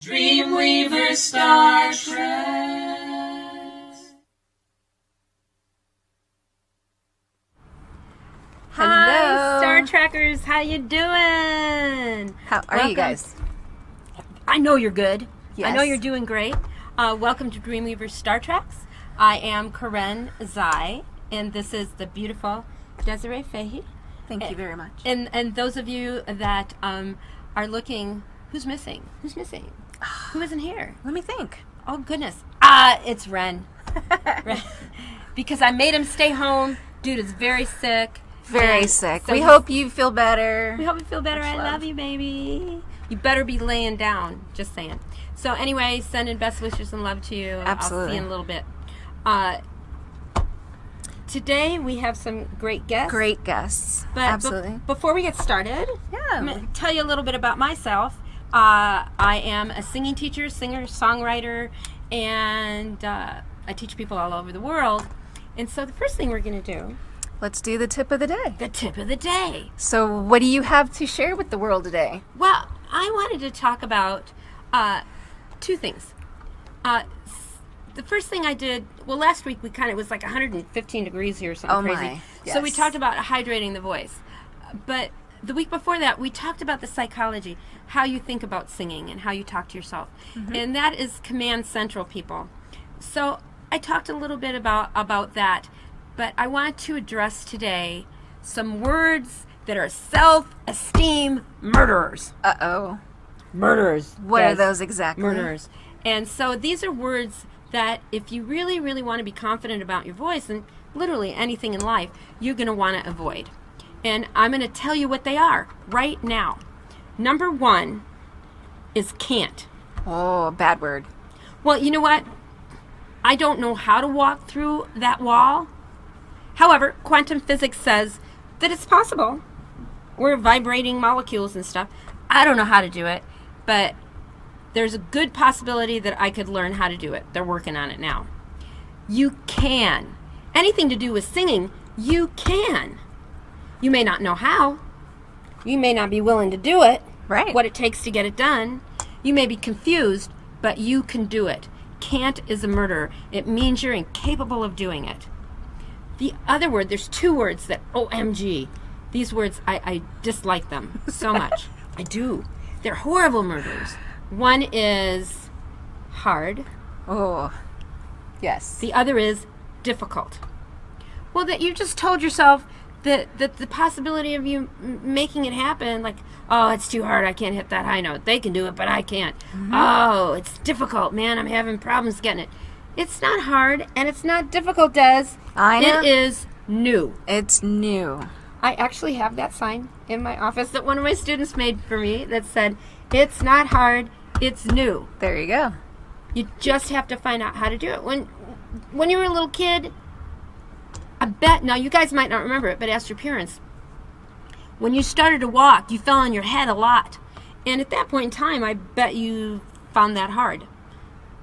DreamWeavers StarTrax. Hello, Star Trackers. How you doing? how are you guys? I know you're good. Yes. I know you're doing great. Welcome to DreamWeavers StarTrax. I am Karen Zai, and this is the beautiful Desiree Fahey. Thank you very much. And those of you that are looking, who's missing? Who's missing? Who isn't here? Let me think. Oh goodness. It's Ren. Ren. Because I made him stay home. Dude is very sick. Very And sick. so We he's- hope you feel better. We hope you feel better. Much I love. love you, baby. You better be laying down. Just saying. So anyway, sending best wishes and love to you. I'll Absolutely. see you in a little bit. Today we have some great guests. Great guests. But Absolutely. before we get started, Yeah. I'm going to tell you a little bit about myself. I am a singing teacher, singer, songwriter, and I teach people all over the world. And so the first thing we're going to do, Let's do the tip of the day. the tip of the day. So, what do you have to share with the world today? Well, I wanted to talk about two things. The first thing I did, well, last week it was like 115 degrees here or something Oh, crazy. my. So we Yes. talked about hydrating the voice. But the week before that, we talked about the psychology, how you think about singing and how you talk to yourself. And that is command central, people. So I talked a little bit about that. But I want to address today some words that are self-esteem murderers. Uh-oh. Murderers. What are Yes. those exactly? Murderers. And so these are words that if you really, really want to be confident about your voice and literally anything in life, you're going to want to avoid. And I'm going to tell you what they are right now. Number one is can't. Oh, bad word. Well, you know what? I don't know how to walk through that wall. However, quantum physics says that it's possible. We're vibrating molecules and stuff. I don't know how to do it, but there's a good possibility that I could learn how to do it. They're working on it now. You can. Anything to do with singing, you can. You may not know how. You may not be willing to do it. Right. What it takes to get it done. You may be confused, but you can do it. Can't is a murderer. It means you're incapable of doing it. The other word, there's two words that, OMG. These words, I dislike them so much. I do. They're horrible murderers. One is hard. Oh, yes. The other is difficult. Well, that you just told yourself that the possibility of you making it happen, like, oh, it's too hard, I can't hit that high note. They can do it, but I can't. Oh, it's difficult, man, I'm having problems getting it. It's not hard, and it's not difficult, Des. I know. It is new. It's new. I actually have that sign in my office that one of my students made for me that said, it's not hard, it's new. There you go. You just have to find out how to do it. When you were a little kid, I bet, now you guys might not remember it, but ask your parents. When you started to walk, you fell on your head a lot. And at that point in time, I bet you found that hard.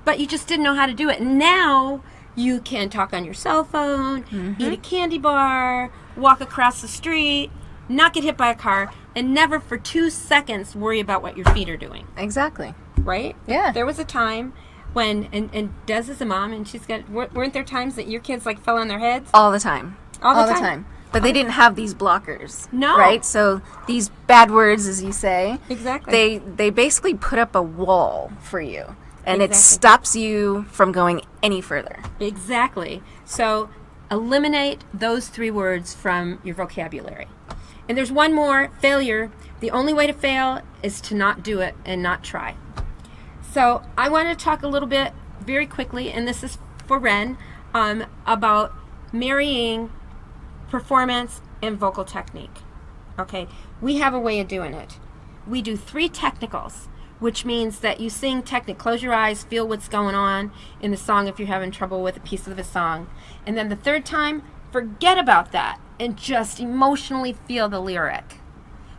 But you just didn't know how to do it. Now you can talk on your cell phone, eat a candy bar, walk across the street, not get hit by a car, and never for 2 seconds worry about what your feet are doing. Exactly. Right? Yeah. There was a time when, and Des is a mom, and she's got, weren't there times that your kids like fell on their heads? All the time. All the time. But they didn't have these blockers. No. Right? So these bad words, as you say, Exactly. they basically put up a wall for you. And it Exactly. stops you from going any further. Exactly. So eliminate those three words from your vocabulary. And there's one more, failure. The only way to fail is to not do it and not try. So I want to talk a little bit very quickly, and this is for Ren, about marrying performance and vocal technique. Okay, we have a way of doing it. We do 3 technicals, which means that you sing technic, close your eyes, feel what's going on in the song if you're having trouble with a piece of the song. And then the third time, forget about that and just emotionally feel the lyric.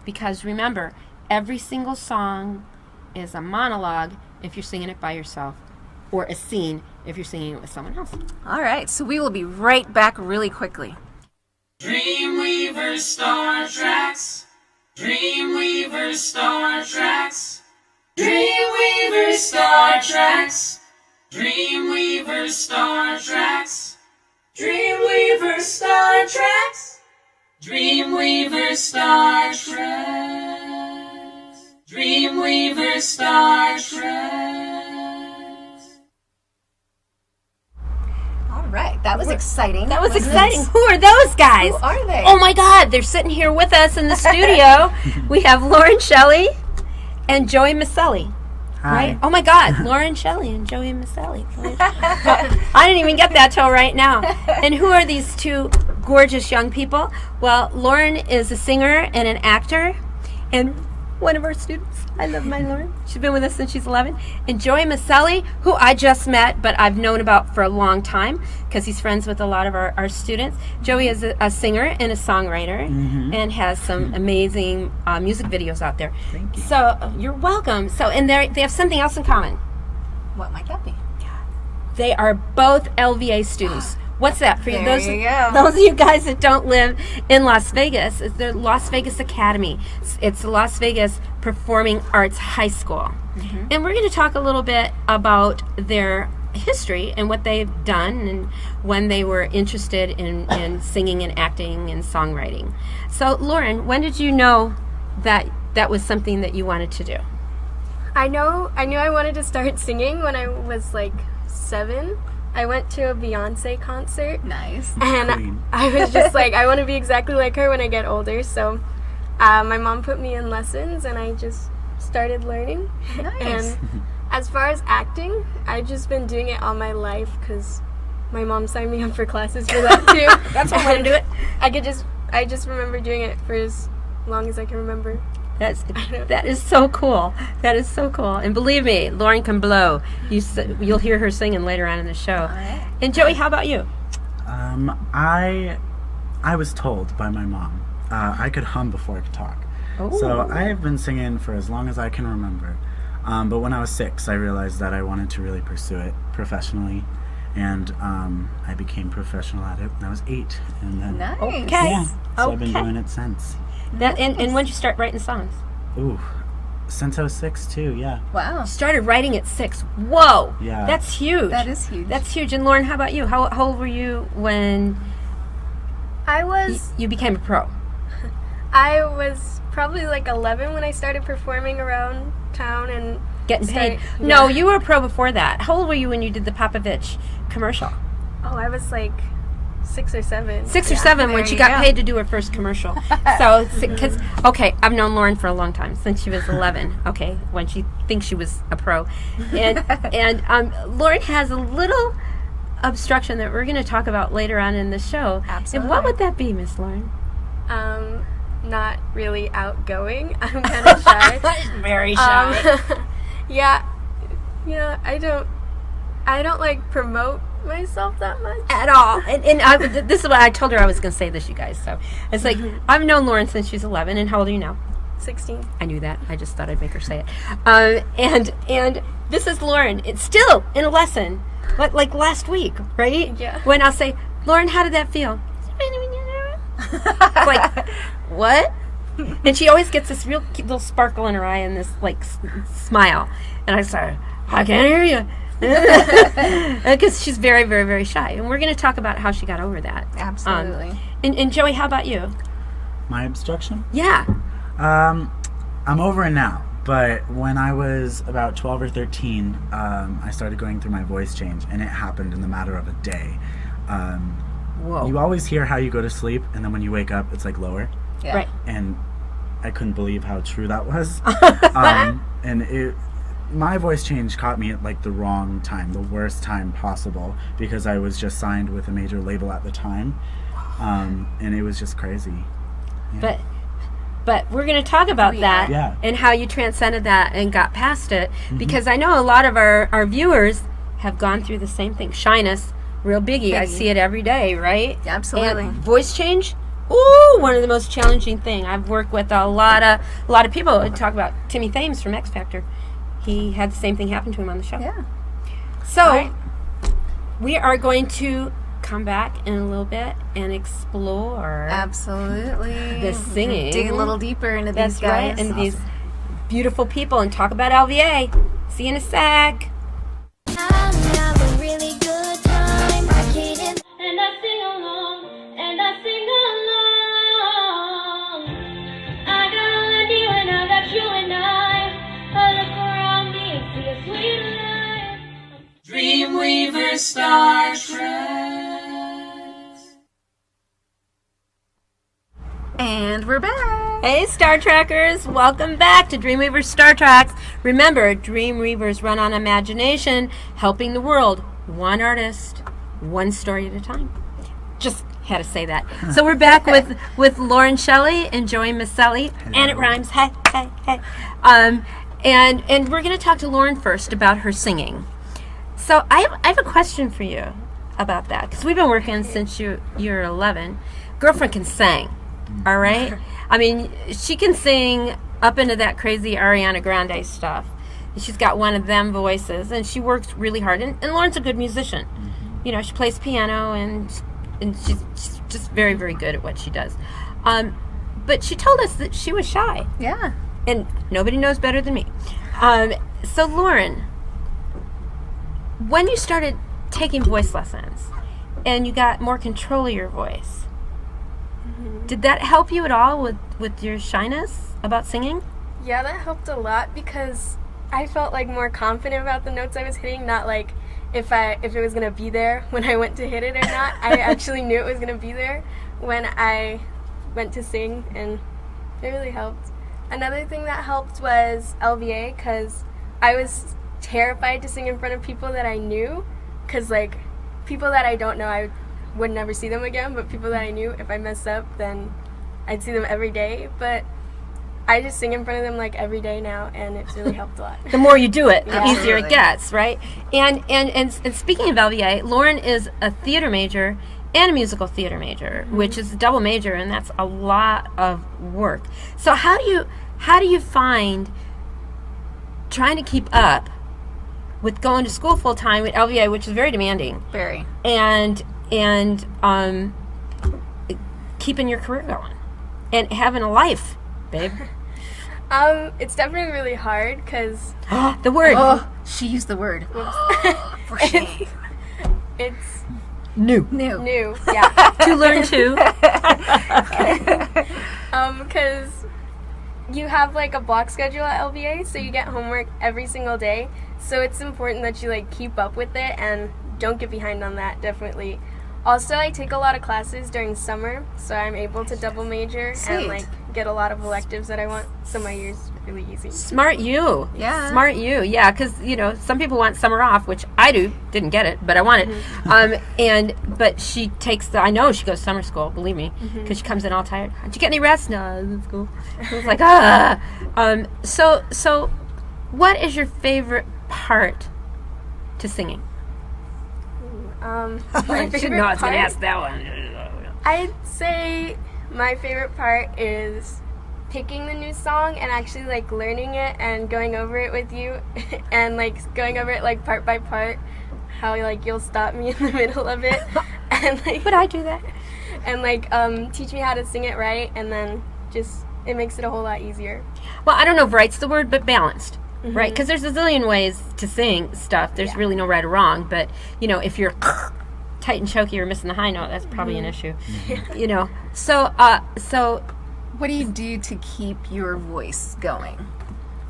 Because remember, every single song is a monologue if you're singing it by yourself, or a scene if you're singing it with someone else. All right, so we will be right back really quickly. DreamWeavers StarTrax. DreamWeavers StarTrax. DreamWeavers StarTrax. DreamWeavers StarTrax. DreamWeavers StarTrax. DreamWeavers StarTrax. DreamWeavers StarTrax. All right, that was exciting. That was wasn't exciting. it? Who are those guys? Who are they? Oh my God, they're sitting here with us in the studio. We have LaurynShelly and JoeyMiceli. Hi. Right? Oh my God, LaurynShelly and JoeyMiceli. I didn't even get that till right now. And who are these two gorgeous young people? Well, Lauren is a singer and an actor, and one of our students. I love my Lauren. She's been with us since she's 11. And JoeyMiceli, who I just met, but I've known about for a long time because he's friends with a lot of our students. Joey is a singer and a songwriter and has some amazing music videos out there. Thank you. So you're welcome. So, and they have something else in common. What might that be? They are both LVA students. What's that for you? There you go. Those of you guys that don't live in Las Vegas, it's the Las Vegas Academy. It's the Las Vegas Performing Arts High School. And we're going to talk a little bit about their history and what they've done and when they were interested in singing and acting and songwriting. So, Lauren, when did you know that that was something that you wanted to do? I knew I wanted to start singing when I was like 7. I went to a Beyonce concert, Nice. and Queen. I was just like, I want to be exactly like her when I get older. So my mom put me in lessons, and I just started learning. Nice. And as far as acting, I've just been doing it all my life because my mom signed me up for classes for that too. That's one way to do it. I just remember doing it for as long as I can remember. That is so cool. That is so cool. And believe me, Lauren can blow. You'll hear her singing later on in the show. right. And Joey, how about you? I was told by my mom I could hum before I could talk. So I have been singing for as long as I can remember. But when I was 6, I realized that I wanted to really pursue it professionally. And I became professional at it when I was 8. And then, Nice. Okay. yeah, so I've been Okay. doing it since. And when did you start writing songs? Ooh, since I was 6 too, yeah. Wow. Started writing at 6. Whoa. Yeah. That's huge. That is huge. That's huge. And Lauren, how about you? How old were you when I was you became a pro? probably like 11 when I started performing around town and Getting paid? Start- No, yeah. you were a pro before that. How old were you when you did the Popovich commercial? Oh, I was like 6 or 7. 6 or 7 when there she you got go. paid to do her first commercial. So, because, okay, I've known Lauren for a long time, since she was 11, okay, when she thinks she was a pro. And Lauren has a little obstruction that we're going to talk about later on in the show. Absolutely. And what would that be, Miss Lauren? Not really outgoing. I'm kind of shy. Very Yeah, I don't like promote myself that much. At all. And this is what I told her I was going to say this, you guys. So, it's like, I've known Lauren since she's 11, and how old are you now? 16. I knew that. I just thought I'd make her say it. And this is Lauren. It's still in a lesson, like last week, right? Yeah. When I'll say, Lauren, how did that feel? It's like, what? And she always gets this real cute little sparkle in her eye and this like smile. And I say, I can't hear you. Because she's very, very, very shy. And we're going to talk about how she got over that. Absolutely. And Joey, how about you? My obstruction? Yeah. I'm over it now. But when I was about 12 or 13, I started going through my voice change, and it happened in the matter of a day. Whoa. You always hear how you go to sleep, and then when you wake up, it's like lower. Yeah. Right. And I couldn't believe how true that was. And my voice change caught me at like the wrong time, the worst time possible, because I was just signed with a major label at the time. And it was just crazy. Yeah. But we're going to talk about that Yeah. and how you transcended that and got past it, because I know a lot of our viewers have gone through the same thing. Shyness, real biggie. I Biggie. see it every day, right? Absolutely. And voice change, ooh, one of the most challenging thing. I've worked with a lot of people. I talk about Timmy Thames from X Factor. He had the same thing happen to him on the show. Yeah. So we are going to come back in a little bit and explore Absolutely. the singing. Dig a little deeper into That's these guys. right, and these beautiful people and talk about LVA. See you in a sec. Have a really good time. I can't And I sing along, and I sing along. I gotta love you and I got you and I look around me and see a sweet life. DreamWeavers StarTrax. And we're back. Hey, Star Trackers! Welcome back to DreamWeavers StarTrax. Remember, DreamWeavers run on imagination, helping the world, one artist, one story at a time. Just had to say that. So we're back with LaurynShelly and JoeyMiceli, and it rhymes. Hey, hey, hey. And we're going to talk to Lauren first about her singing. So I have a question for you about that, because we've been working since you're 11. Girlfriend can sing, all right? I mean, she can sing up into that crazy Ariana Grande stuff. She's got one of them voices, and she works really hard. And Lauren's a good musician. You know, she plays piano, and she's just very, very good at what she does. But she told us that she was shy. Yeah. And nobody knows better than me. So, Lauren, when you started taking voice lessons and you got more control of your voice, did that help you at all with your shyness about singing? Yeah, that helped a lot because I felt like more confident about the notes I was hitting, not like if it was gonna be there when I went to hit it or not. I actually knew it was gonna be there when I went to sing, and it really helped. Another thing that helped was LVA, because I was terrified to sing in front of people that I knew, because like people that I don't know, I would never see them again, but people that I knew, if I messed up, then I'd see them every day. But I just sing in front of them like every day now, and it's really helped a lot. The more you do it, the Yeah. easier it Absolutely. gets, right? And speaking of LVA, Lauren is a theater major and a musical theater major, which is a double major, and that's a lot of work. So how do you find trying to keep up with going to school full time with LVA, which is very demanding, Very. and keeping your career going and having a life, babe? It's definitely really hard because The word. Oh, she used the word. For shame. it's New. New. new. Yeah. To learn to. Because you have like a block schedule at LVA, so you get homework every single day. So it's important that you like keep up with it and don't get behind on that, definitely. Also, I take a lot of classes during summer, so I'm able to double major Sweet. and like get a lot of electives that I want. So my year's really easy. Smart you. Yeah. Smart you. Yeah, because, some people want summer off, which I do. Didn't get it, but I want it. But she takes I know she goes to summer school, believe me, because she comes in all tired. Did you get any rest? No, I was in school. I was like, So what is your favorite part to singing? My I should favorite know I was going to part- ask that one. I'd say my favorite part is picking the new song and actually like learning it and going over it with you and like going over it like part by part, how like you'll stop me in the middle of it and like Would I do that? and like teach me how to sing it right, and then just it makes it a whole lot easier. Well, I don't know if right's the word, but balanced. Right? Because there's a zillion ways to sing stuff. There's really no right or wrong. But, if you're tight and choky or missing the high note, that's probably an issue. So What do you do to keep your voice going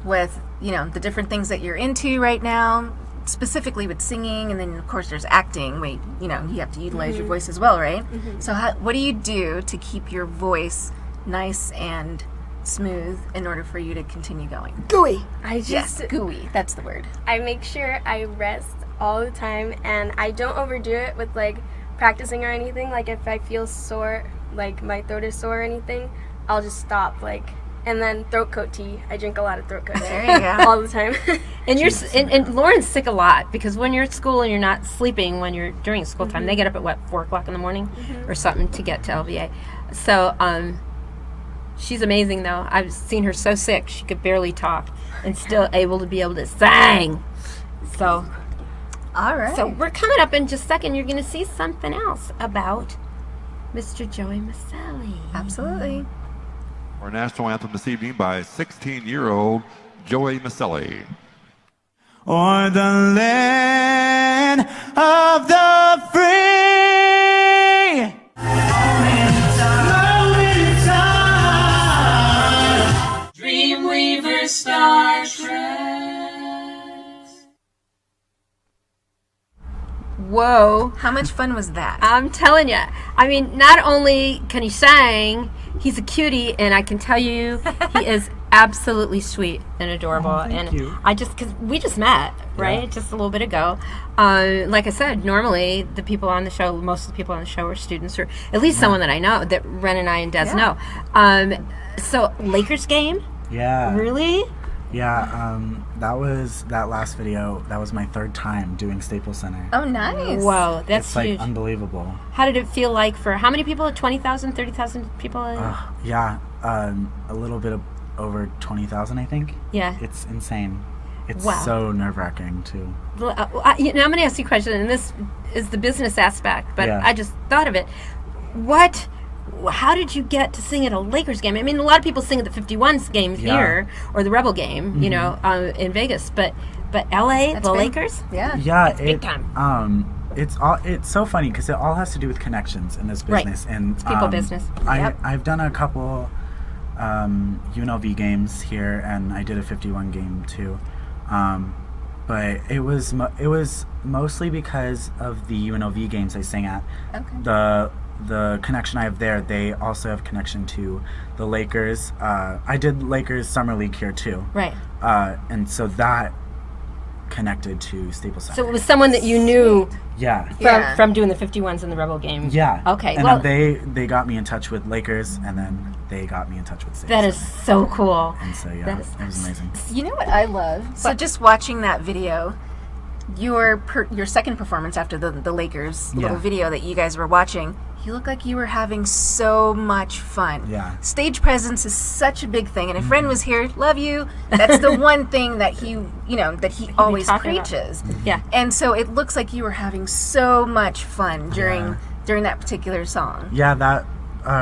with, the different things that you're into right now, specifically with singing, and then of course there's acting. You have to utilize your voice as well, right? So what do you do to keep your voice nice and smooth in order for you to continue going? gooey. I just Yes, gooey. That's the word. I make sure I rest all the time, and I don't overdo it with like practicing or anything. Like if I feel sore, like my throat is sore or anything, I'll just stop. And then throat coat tea. I drink a lot of throat coat tea There you go. all the time. And and Lauren's sick a lot because when you're at school and you're not sleeping when you're during school time, they get up at 4 o'clock in the morning or something to get to LVA. So she's amazing though. I've seen her so sick she could barely talk and still able to sing. So All right. So we're coming up in just a second. You're going to see something else about Mr. JoeyMiceli. Absolutely. Our national anthem this evening by 16-year-old JoeyMiceli. Or the land of the free. DreamWeavers StarTrax. Whoa. How much fun was that? I'm telling you. I mean, not only can he sing, he's a cutie, and I can tell you he is absolutely sweet and adorable. Thank you. I just, because we just met, right? Yeah. Just a little bit ago. Like I said, normally the people on the show, most of the people on the show are students, or at least someone that I know, that Ren and I and Des know. So, Lakers game? Yeah. Really? Yeah, that last video, that was my 3rd time doing Staples Center. Oh, nice. Whoa, that's It's like huge. unbelievable. How did it feel like for how many people? 20,000, 30,000 people? Yeah, a little bit over 20,000, I think. Yeah. It's insane. It's Wow. so nerve-wracking, too. I'm going to ask you a question, and this is the business aspect, but Yeah. I just thought of it. How did you get to sing at a Lakers game? I mean, a lot of people sing at the 51s games Yeah. here, or the Rebel game, you know, in Vegas, but LA, That's the big. Lakers? Yeah. Yeah, big time. It's so funny because it all has to do with connections in this Right. business. And It's people business. I've done a couple UNLV games here, and I did a 51 game too. But it was mostly because of the UNLV games I sang at. Okay. The connection I have there, they also have connection to the Lakers. I did Lakers Summer League here too. Right. And so that connected to Staples Center. So it was someone that you knew Yeah. from doing the 51s in the Rebel game. Yeah. Okay. And Well, then they got me in touch with Lakers, and then they got me in touch with Staples that is Center. so cool. And so yeah, that is- it was amazing. You know what I love? So just watching that video, your second performance after the Lakers little Yeah. video that you guys were watching, you look like you were having so much fun. Yeah. Stage presence is such a big thing, and if Ren was here, love you. That's the one thing that he always talking about. preaches. Yeah. And so it looks like you were having so much fun during that particular song. Yeah, that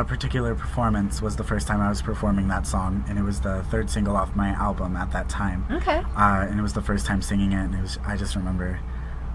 particular performance was the first time I was performing that song, and it was the 3rd single off my album at that time. Okay. And it was the first time singing it, and I just remember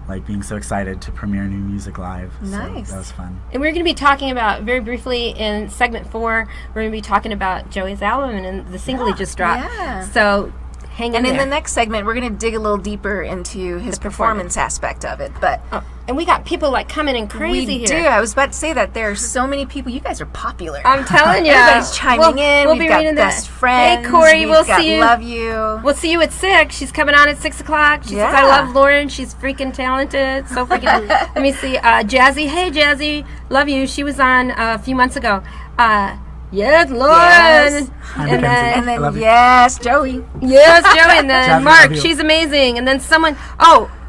like being so excited to premiere new music live. Nice. So that was fun. And we're going to be talking about, very briefly, in segment 4, we're going to be talking about Joey's album and the single he just dropped. Yeah. So hang in And in there. the next segment, we're going to dig a little deeper into his performance aspect of it. But And we got people like coming in crazy we here. do. I was about to say that there are so many people. You guys are popular. I'm telling you. Everybody's chiming in. We'll We've be got reading best that. friends. Hey, Corey, We've we'll got see you. Love you. We'll see you at 6. She's coming on at 6 o'clock. She says, Yeah. I love Lauren. She's freaking talented. So freaking. Let me see. Jazzy. Hey, Jazzy. Love you. She was on a few months ago. Yes, Lauren. Yes. Hi, And Mackenzie. then, And I then, love you. yes, Joey. yes, Joey. And then Jazzy, Mark. love you. She's amazing. And then someone.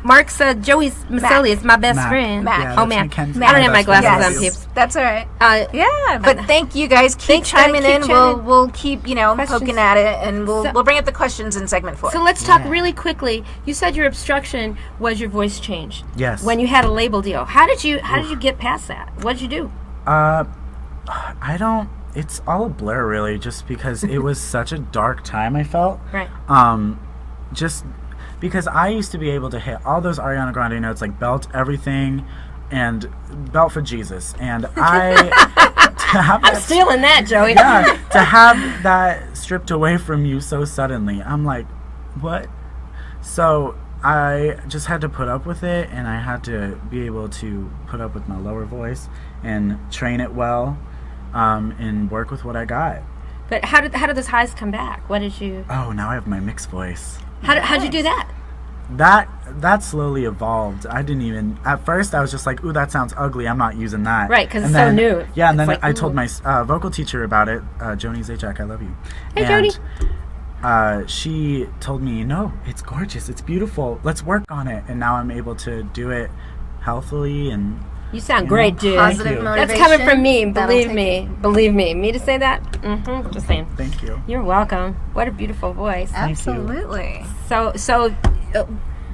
Mark said JoeyMiceli is my best Matt. friend. Matt. Yeah, Oh, that's man. Mackenzie. I don't have my Best friend. glasses Yes. on, peeps. That's all right. Yeah, But thank you guys. Keep Thanks, buddy. chiming Keep in. chiming. We'll keep Questions. poking at it, and So- we'll bring up the questions in segment 4. So let's talk really quickly. You said your obstruction was your voice change. Yes. When you had a label deal. How did you get past that? What did you do? I don't. It's all a blur, really, just because it was such a dark time. I felt. Right. Just because I used to be able to hit all those Ariana Grande notes, like belt everything, and belt for Jesus, and to have I'm that stealing that, Joey. yeah, to have that stripped away from you so suddenly, I'm like, what? So I just had to put up with it, and I had to be able to put up with my lower voice and train it well, and work with what I got. But how did those highs come back? What did you? Oh, now I have my mixed voice. How'd you do that? That slowly evolved. I didn't even at first. I was just like, "Ooh, that sounds ugly. I'm not using that." Right, 'cause And it's so then- new. Yeah, and It's then like, I told ooh. my vocal teacher about it, Joni Zajac. I love you. Hey, and, Joni. she told me, "No, it's gorgeous. It's beautiful. Let's work on it." And now I'm able to do it healthily and. You sound You great, know, dude. Positive you. motivation. That's coming from me. That'll Believe take me. it. Believe me. Me to say that? Mm-hmm. Just saying. Thank you. You're welcome. What a beautiful voice. Thank you. Absolutely. So,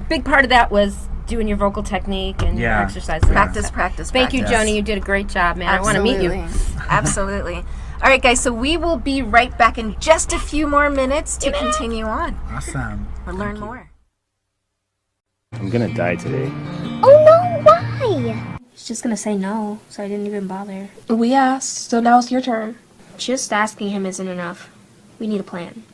big part of that was doing your vocal technique and your Yeah. exercises. Practice, practice, Thank you, practice. Joni. You did a great job, man. I want to meet you. Absolutely. All right, guys, so we will be right back in just a few more minutes to continue on Awesome. or learn more. I'm gonna die today. Oh no, why? She's just gonna say no, so I didn't even bother. We asked, so now it's your turn. Just asking him isn't enough. We need a plan.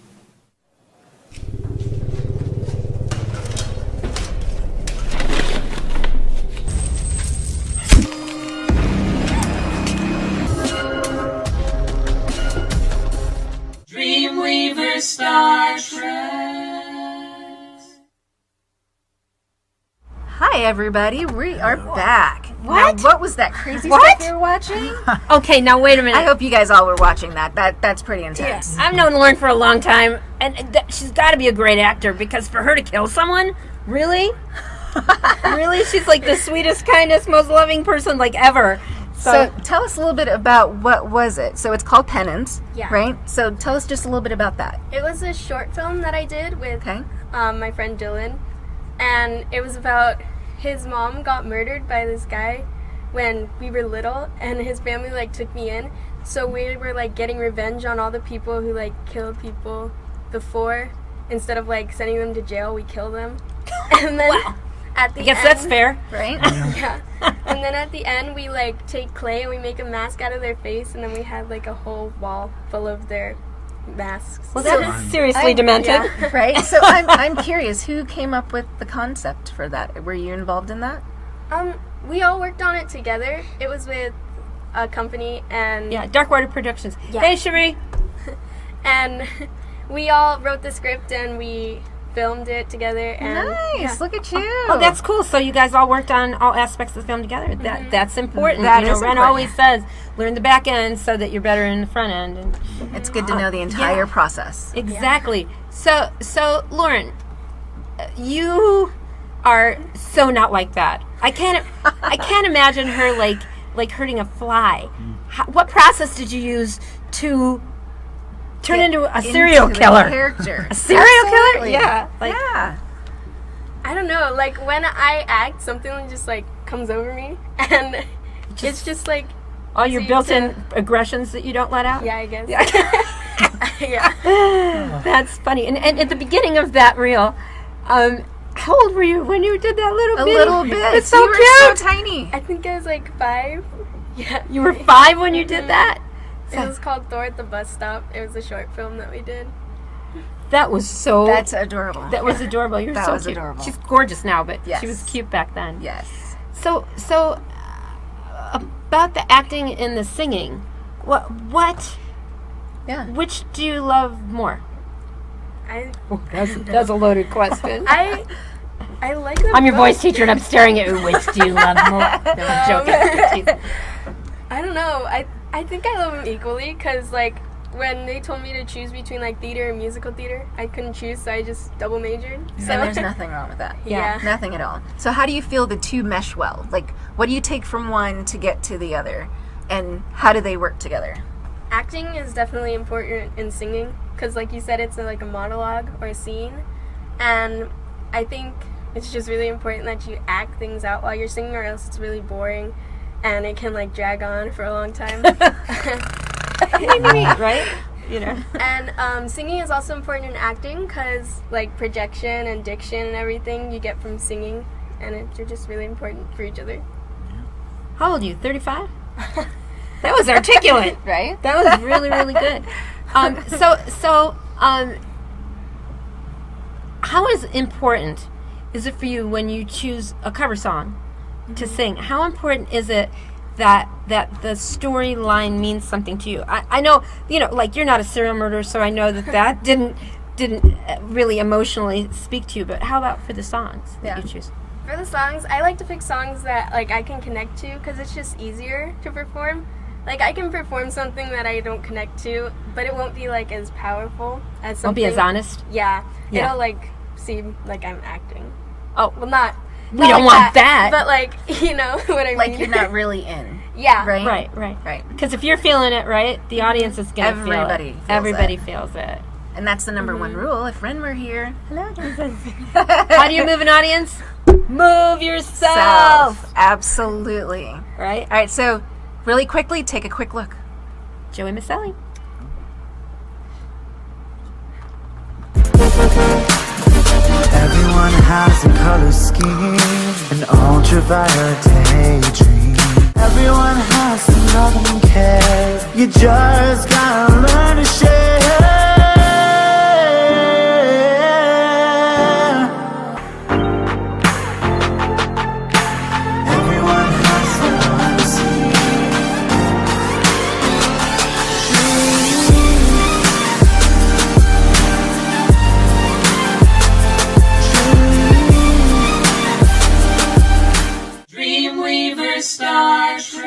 DreamWeavers StarTrax. Hi, everybody. We are back. What? Now, what was that crazy What? stuff you were watching? Okay, now wait a minute. I hope you guys all were watching that. That's pretty intense. I've known Lauren for a long time, and she's got to be a great actor because for her to kill someone, really? Really? She's like the sweetest, kindest, most loving person like ever. So tell us a little bit about what was it. So it's called Penance, Yeah. right? So tell us just a little bit about that. It was a short film that I did with Okay. my friend Dylan, and it was about his mom got murdered by this guy when we were little, and his family like took me in. So we were like getting revenge on all the people who like killed people before. Instead of like sending them to jail, we kill them. And then at the I guess end, that's fair. Right? Yeah. And then at the end, we like take clay and we make a mask out of their face, and then we had like a whole wall full of their masks. Well, that is seriously demented. Yeah. Right? So I'm curious, who came up with the concept for that? Were you involved in that? We all worked on it together. It was with a company, and Yeah, Darkwater Productions. Yeah. Hey, Cherie. and we all wrote the script and we filmed it together. And Nice. Look at you. Oh, that's cool. So you guys all worked on all aspects of the film together. That's important. That you know, is Ren important. always says, learn the back end so that you're better in the front end. And It's good to know the entire process. exactly. So Lauren, you are so not like that. I can't imagine her like hurting a fly. What process did you use to turn into a serial Into the killer? character. A serial killer? Absolutely. Yeah. Like, Yeah. I don't know, like when I act, something just like comes over me, and it's just like, all your So you built-in said- aggressions that you don't let out? yeah, I guess. Yeah. Yeah. That's funny. And at the beginning of that reel, how old were you when you did that little A bit? little bit. It's so you were cute. so tiny. I think I was like 5. Yeah. You were 5 when you did that? It was called Thor at the Bus Stop. It was a short film that we did. That was so... That's adorable. that was adorable. You're That so was cute. adorable. She's gorgeous now, but Yes. she was cute back then. Yes. So about the acting and the singing, what Yeah. which do you love more? I That's a loaded question. I like them I'm your both. voice teacher and I'm staring at you. Which do you love more? No, I'm joking. I don't know. I think I love them equally, because like when they told me to choose between like theater and musical theater, I couldn't choose, so I just double majored. So And there's nothing wrong with that. Yeah. Nothing at all. So how do you feel the two mesh well? Like, what do you take from one to get to the other? And how do they work together? Acting is definitely important in singing, because like you said, it's like a monologue or a scene, and I think it's just really important that you act things out while you're singing, or else it's really boring and it can like drag on for a long time. Right? You know. And singing is also important in acting, because like projection and diction and everything you get from singing, and they're just really important for each other. How old are you? 35? That was articulate. Right? That was really, really good. How important is it for you when you choose a cover song to sing? How important is it that the storyline means something to you? I know, you know, like you're not a serial murderer, so I know that didn't really emotionally speak to you. But how about for the songs that you choose? For the songs, I like to pick songs that like I can connect to, because it's just easier to perform. Like I can perform something that I don't connect to, but it won't be like as powerful as something. Won't be as honest. Yeah, Yeah. it'll like seem like I'm acting. Oh, Well, not. we don't like want that. But like, you know what I mean? Like you're not really in. Yeah. Right? Right. Right. Because if you're feeling it, right, the audience is going to feel Everybody it. feels Everybody it. feels it. And that's the number one rule. If Ren were here, hello. How do you move an audience? Move yourself. Absolutely. Right? All right, so really quickly, take a quick look. JoeyMiceli. Everyone has a color scheme, an ultraviolet daydream. Everyone has to love and care. You just gotta learn to share. Everyone has to learn to see. DreamWeavers StarTrax.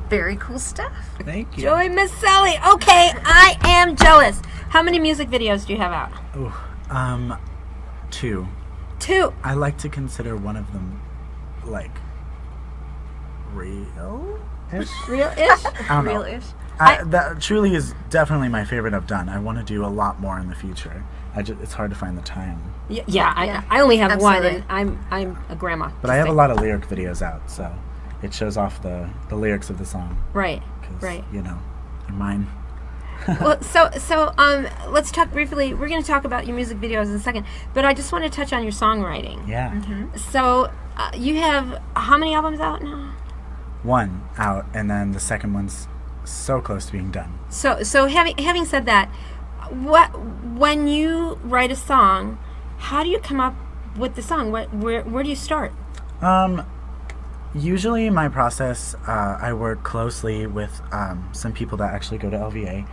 Very cool stuff. Thank you. JoeyMiceli. Okay, I am jealous. How many music videos do you have out? Ooh, 2. 2. I like to consider one of them like real-ish. Real-ish? I don't know. Real-ish. That truly is definitely my favorite I've done. I want to do a lot more in the future. It's hard to find the time. Yeah, Yeah. I only have Absolutely. one, and I'm a grandma. But I have a lot of lyric videos out, so it shows off the lyrics of the song. Right, 'Cause, right. you know, they're mine. Well, so let's talk briefly. We're going to talk about your music videos in a second, but I just want to touch on your songwriting. Yeah. So you have how many albums out now? 1 out, and then the second one's so close to being done. So having said that, when you write a song, how do you come up with the song? Where do you start? Usually my process, I work closely with some people that actually go to LVA,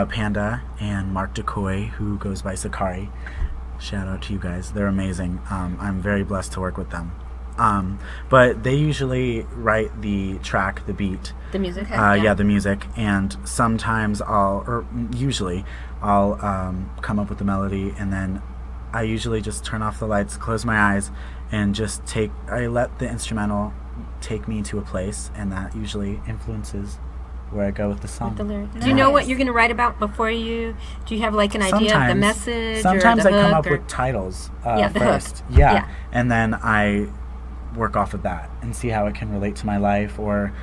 Panda and Mark DeCoy, who goes by Sakari. Shout out to you guys. They're amazing. I'm very blessed to work with them. But they usually write the track, the beat. The music? Yeah, the music. And sometimes usually I'll come up with the melody, and then I usually just turn off the lights, close my eyes, and just I let the instrumental take me to a place, and that usually influences where I go with the song. With the lyrics. Do you know what you're going to write about before do you have like an idea of the message? Sometimes or the I come hook, up with titles the first. hook. Yeah. And then I work off of that and see how it can relate to my life, or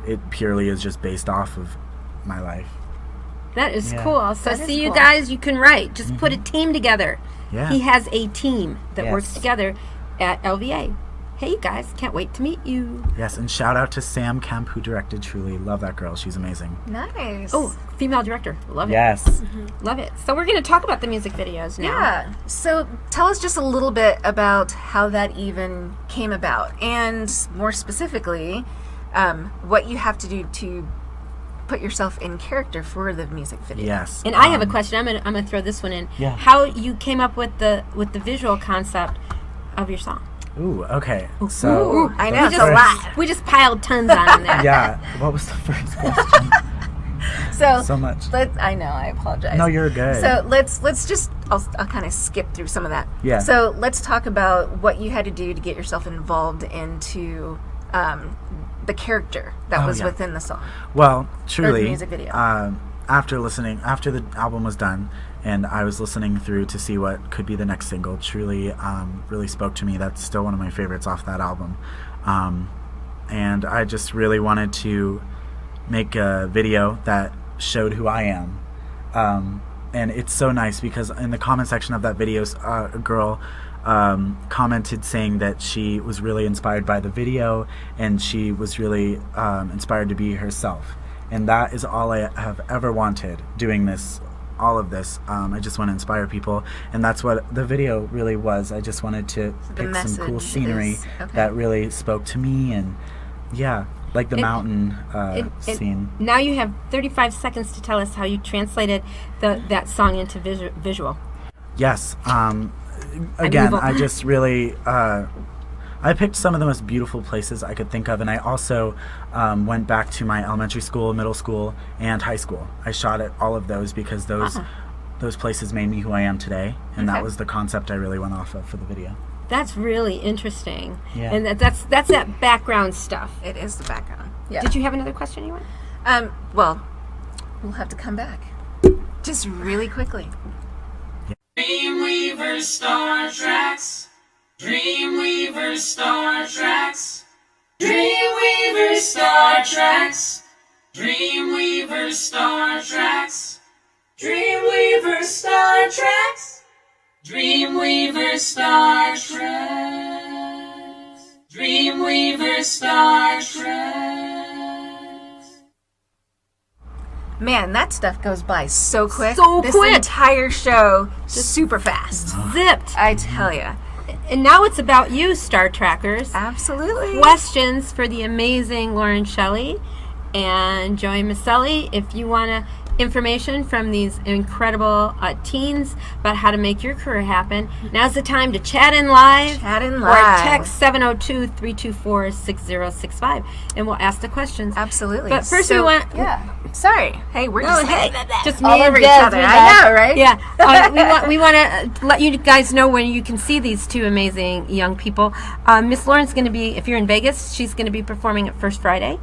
it purely is just based off of my life. That is Yeah. cool. So That is see, you cool. guys, you can write. Just put a team together. Yeah. He has a team that works Yes. together at LVA. Hey, you guys, can't wait to meet you. Yes, and shout out to Sam Kemp, who directed Truly. Love that girl. She's amazing. Nice. Oh, female director. Love it. Yes. Love it. So we're going to talk about the music videos now. Yeah. So tell us just a little bit about how that even came about, and more specifically, what you have to do to put yourself in character for the music video. Yes. And I have a question. I'm gonna throw this one in. Yeah. How you came up with the visual concept of your song? Ooh, okay. So Ooh, I know, the it's a first- lot. We just piled tons on there. Yeah. What was the first question? So much. I know. I apologize. No, you're good. So let's just I'll kind of skip through some of that. Yeah. So let's talk about what you had to do to get yourself involved into the character that was yeah. within the song. Well, truly, music video. after the album was done, and I was listening through to see what could be the next single, Truly really spoke to me. That's still one of my favorites off that album. And I just really wanted to make a video that showed who I am. And it's so nice because in the comment section of that video, a girl commented saying that she was really inspired by the video, and she was really inspired to be herself. And that is all I have ever wanted doing this, all of this. I just want to inspire people, and that's what the video really was. I just wanted to pick some cool message scenery is- okay. that really spoke to me, and yeah, like the mountain scene. Now you have 35 seconds to tell us how you translated that song into visual. Yes. Again, move on. I just really I picked some of the most beautiful places I could think of, and I also went back to my elementary school, middle school, and high school. I shot at all of those because those places made me who I am today, and that was the concept I really went off of for the video. That's really interesting. Yeah. And that's that background stuff. It is the background. Yeah. Did you have another question you want? Well, we'll have to come back. Just really quickly. DreamWeavers StarTrax. DreamWeavers StarTrax. DreamWeavers StarTrax. DreamWeavers StarTrax. DreamWeavers StarTrax. DreamWeavers StarTrax. DreamWeavers StarTrax. Man, that stuff goes by so quick. So this quick. entire show, just super fast. Zipped. I tell ya. And now it's about you, Star Trackers. Absolutely. Questions for the amazing LaurynShelly and JoeyMiceli. If you want information from these incredible teens about how to make your career happen, now's the time to chat in live. Chat in Or live. text 702-324-6065, and we'll ask the questions. Absolutely. But first So, we want... Yeah. Sorry. Hey, we're just just all me and over each Des, other. we I love- know, right? Yeah. We want to let you guys know when you can see these two amazing young people. Miss Lauren's going to be, if you're in Vegas, she's going to be performing at First Friday,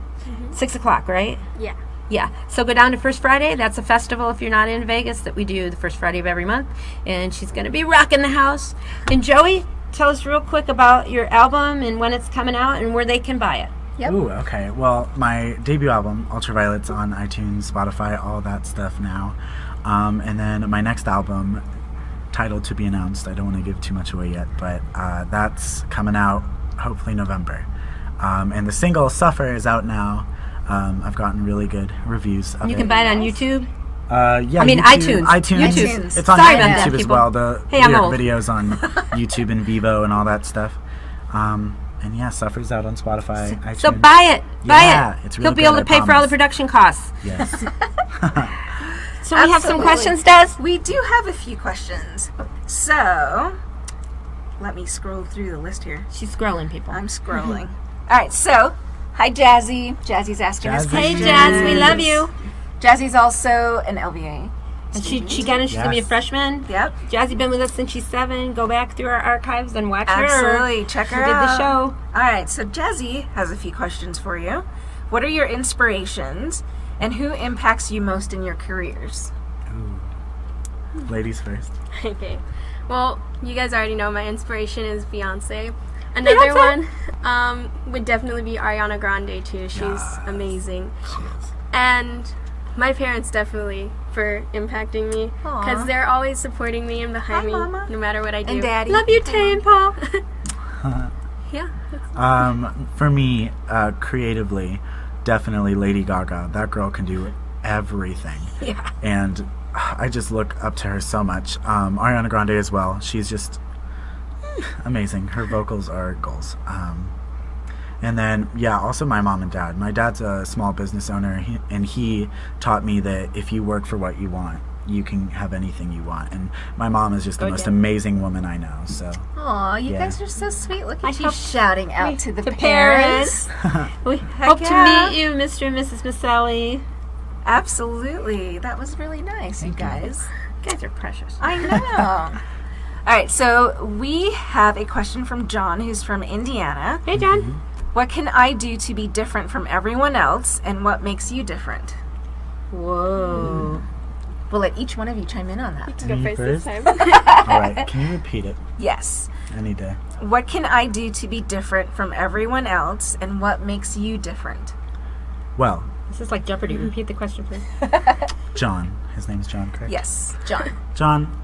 6 o'clock, right? Yeah. Yeah. So go down to First Friday. That's a festival, if you're not in Vegas, that we do the first Friday of every month. And she's going to be rocking the house. And Joey, tell us real quick about your album and when it's coming out and where they can buy it. Yep. Ooh, okay. Well, my debut album, Ultraviolet's on iTunes, Spotify, all that stuff now. And then my next album, titled To Be Announced, I don't want to give too much away yet, but that's coming out hopefully November. And the single, Suffer, is out now. I've gotten really good reviews of You it. can buy it on YouTube. Yeah, I mean, YouTube, iTunes. YouTube. It's on Sorry about YouTube that, as people. well. The Hey, I'm lyric old. videos on YouTube and Vivo and all that stuff. And yeah, Suffer's out on Spotify. iTunes. So buy it. Buy Yeah, it. it's really He'll be good, able to I pay for all the promise. production costs. Yes. So we have some Absolutely. questions, Des? We do have a few questions. So, let me scroll through the list here. She's scrolling, people. I'm scrolling. All right, so, hi, Jazzy. Jazzy's asking us Jazzy. Hey, questions. Jazz, we love you. Jazzy's also an LVA. And she got in. She's gonna be a Yes. freshman. Yep. Jazzy been with us since she's 7. Go back through our archives and watch her. Absolutely. Check She her did out. the show. All right, so Jazzy has a few questions for you. What are your inspirations, and who impacts you most in your careers? Ladies first. Okay. Well, you guys already know my inspiration is Beyonce. Another one would definitely be Ariana Grande too. She's amazing. And my parents definitely for impacting me Aw. because they're always supporting me and behind Hi, me Mama. no matter what I do. And Daddy. Love you, Tay and Paul. Yeah. For me, creatively, definitely Lady Gaga. That girl can do everything. Yeah. And I just look up to her so much. Ariana Grande as well. She's just amazing. Her vocals are goals. And then, yeah, also my mom and dad. My dad's a small business owner, and he taught me that if you work for what you want, you can have anything you want. And my mom is just the most amazing woman I know. So Aw, you Yeah. guys are so sweet. Look I at you hope- shouting out to the to parents. We hope to yeah. meet you, Mr. and Mrs. Miceli. Absolutely. That was really nice, you guys. You guys are precious. I know. All right, so we have a question from John, who's from Indiana. Hey, John. What can I do to be different from everyone else, and what makes you different? Whoa. We'll let each one of you chime in on that. Go Me first this first? time. all right, can you repeat it? Yes. Any day. What can I do to be different from everyone else, and what makes you different? Well, This is like Jeopardy. Repeat the question, please. John. His name's John, correct? Yes, John. John,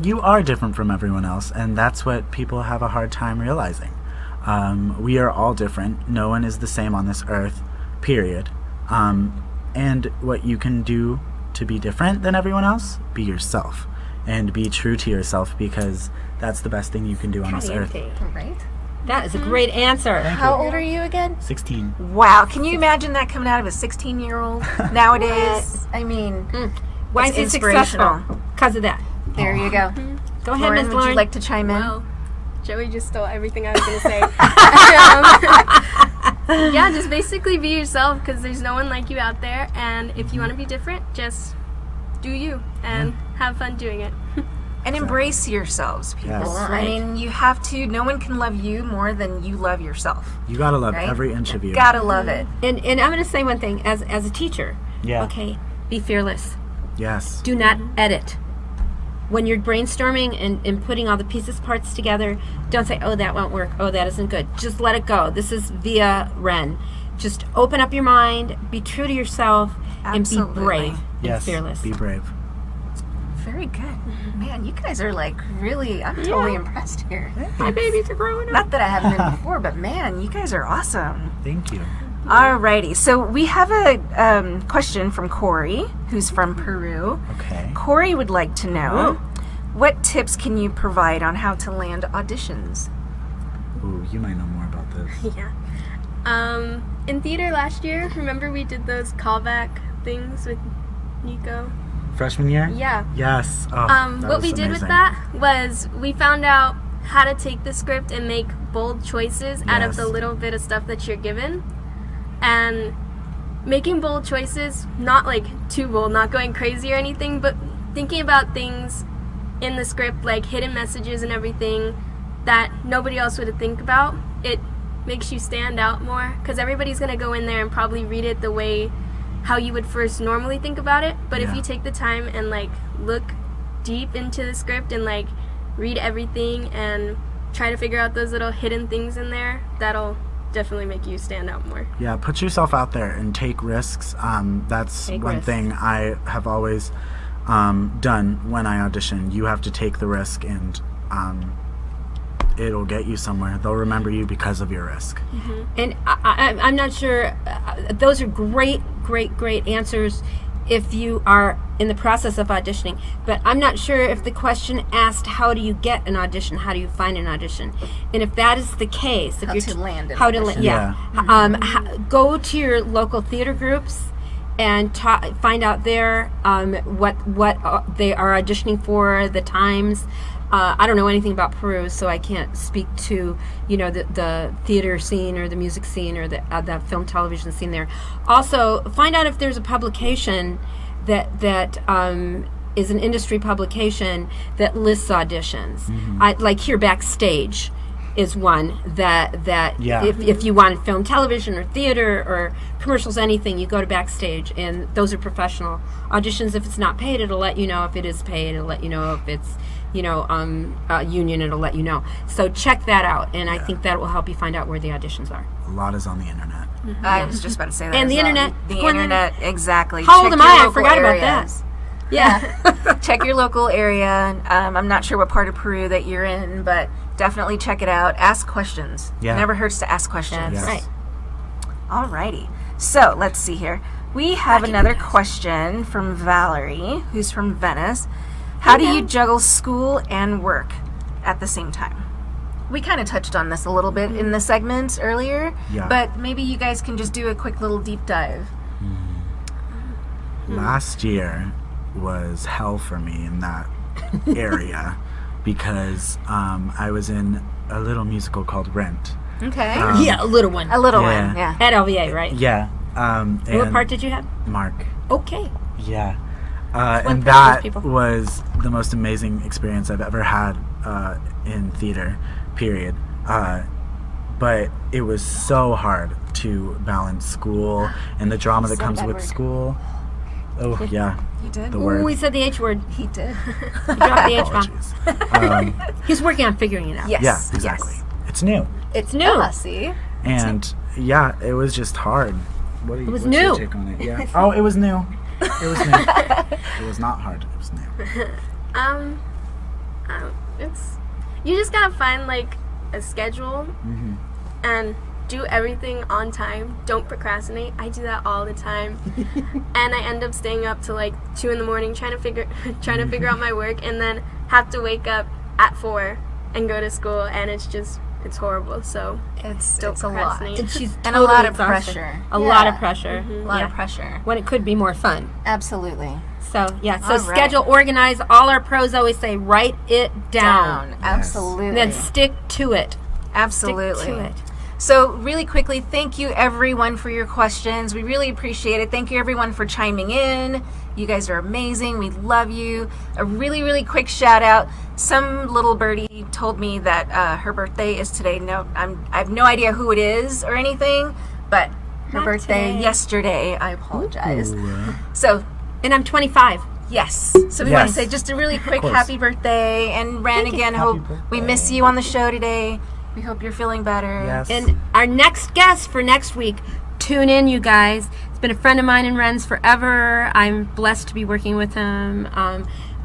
you are different from everyone else, and that's what people have a hard time realizing. We are all different. No one is the same on this earth, period. And what you can do to be different than everyone else, be yourself. And be true to yourself, because that's the best thing you can do on this earth. All right. That is a great answer. How old are you again? 16. Wow, can you imagine that coming out of a 16-year-old nowadays? I mean, Why it's is he successful? Because of that. there you go. Go ahead, Lauren, Miss would Lauren. you like to chime in? Well, Joey just stole everything I was going to say. Yeah, just basically be yourself because there's no one like you out there. And if you want to be different, just do you and have fun doing it. And embrace yourselves, people. Yes. I mean, you have to. No one can love you more than you love yourself. You gotta love Right? every inch of you. Gotta love it. And I'm going to say one thing. As a teacher, Yeah. okay, be fearless. Yes. Do not edit. when you're brainstorming and putting all the pieces parts together, don't say, oh, that won't work, oh, that isn't good. Just let it go. This is via Ren. Just open up your mind, be true to yourself, Absolutely. and be brave and Yes, fearless. be brave. Very good. Man, you guys are like really, I'm totally impressed here. My babies are growing up. Not that I haven't been before, but man, you guys are awesome. Thank you. Alrighty, so we have a question from Corey, who's from Peru. Okay. Corey would like to know, what tips can you provide on how to land auditions? Ooh, you might know more about this. Yeah. In theater last year, remember we did those callback things with Nico? Freshman year? Yeah. Yes. Oh, that What was we did with amazing. that was we found out how to take the script and make bold choices out of Yes. the little bit of stuff that you're given. And making bold choices, not like too bold, not going crazy or anything, but thinking about things in the script, like hidden messages and everything that nobody else would think about. It makes you stand out more because everybody's going to go in there and probably read it the way how you would first normally think about it. But if Yeah. you take the time and like look deep into the script and like read everything and try to figure out those little hidden things in there, that'll definitely make you stand out more. Yeah, put yourself out there and take risks. That's Take one risks. thing I have always done when I audition. You have to take the risk, and it'll get you somewhere. They'll remember you because of your risk. And I'm not sure, those are great answers if you are in the process of auditioning. But I'm not sure if the question asked, how do you get an audition? How do you find an audition? And if that is the case, if How you're to land an how to audition. yeah, go to your local theater groups and find out there what they are auditioning for, the times. I don't know anything about Peru, so I can't speak to the theater scene or the music scene or the film television scene there. Also, find out if there's a publication that is an industry publication that lists auditions. Like here, Backstage is one that Yeah. if you want film, television, or theater, or commercials, anything, you go to Backstage, and those are professional auditions. If it's not paid, it'll let you know. If it is paid, it'll let you know. If it's union, it'll let you know. So check that out, and I think that will help you find out where the auditions are. A lot is on the internet. I was just about to say that. And as the well. internet. The Go on internet, exactly. How old Check am your I? I local forgot about areas. that. Yeah. Check your local area. I'm not sure what part of Peru that you're in, but definitely check it out. Ask questions. Yeah. Never hurts to ask questions. That's Yes. right. Alrighty. So let's see here. We have another question from Valerie, who's from Venice. How do you juggle school and work at the same time? We kind of touched on this a little bit in the segment earlier, Yeah. but maybe you guys can just do a quick little deep dive. Last year was hell for me in that area because I was in a little musical called Rent. Okay. Yeah, a little one. a little yeah. one, yeah. At LVA, right? Yeah. And What part did you have? Mark. Okay. Yeah. one And for that those people. was the most amazing experience I've ever had in theater, period. But it was so hard to balance school and the drama that comes with school. Oh, yeah. You did? The Ooh, word. we said the H word. He did. You dropped the H bomb. Apologies. He's working on figuring it out. Yes. Yeah, exactly. It's new. It's new. See? And yeah, it was just hard. What was what's your new. take on it? Yeah. Oh, it was new. It was new. It was not hard. It was new. It's you just gotta find like a schedule and do everything on time. Don't procrastinate. I do that all the time, and I end up staying up till like 2 a.m. trying to figure out my work, and then have to wake up at 4 and go to school, and it's horrible. So It's don't a lot. procrastinate. And she's And a lot totally of exhausted. pressure. A Yeah. lot of pressure. A lot of pressure. When it could be more fun. Absolutely. So, yeah. So, All right. schedule, organize. All our pros always say, write it down. Absolutely. And then stick to it. Absolutely. Stick to it. So really quickly, thank you everyone for your questions. We really appreciate it. Thank you everyone for chiming in. You guys are amazing. We love you. A really, really quick shout out. Some little birdie told me that her birthday is today. No, I have no idea who it is or anything, but her Not birthday today. yesterday. I apologize. So And I'm 25. Yes. So we want to Yes. say just a really quick course. happy birthday. And Ren, again, Happy hope we birthday. miss you on the show today. We hope you're feeling better. Yes. And our next guest for next week, tune in, you guys. It's been a friend of mine and Ren's forever. I'm blessed to be working with him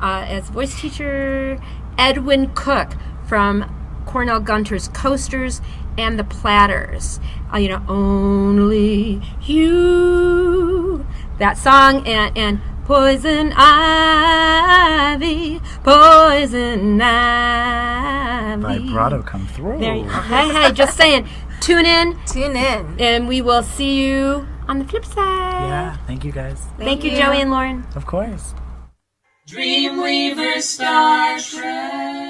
as voice teacher. Edwin Cook from Cornell Gunter's Coasters and the Platters. Only You. That song and Poison Ivy, Poison Ivy. Vibrato come through. There you go. Hey, just saying. Tune in, Tune in. and we will see you on the flip side. Yeah, thank you guys. Thank you, Joey and Lauren. Of course. DreamWeavers StarTrax.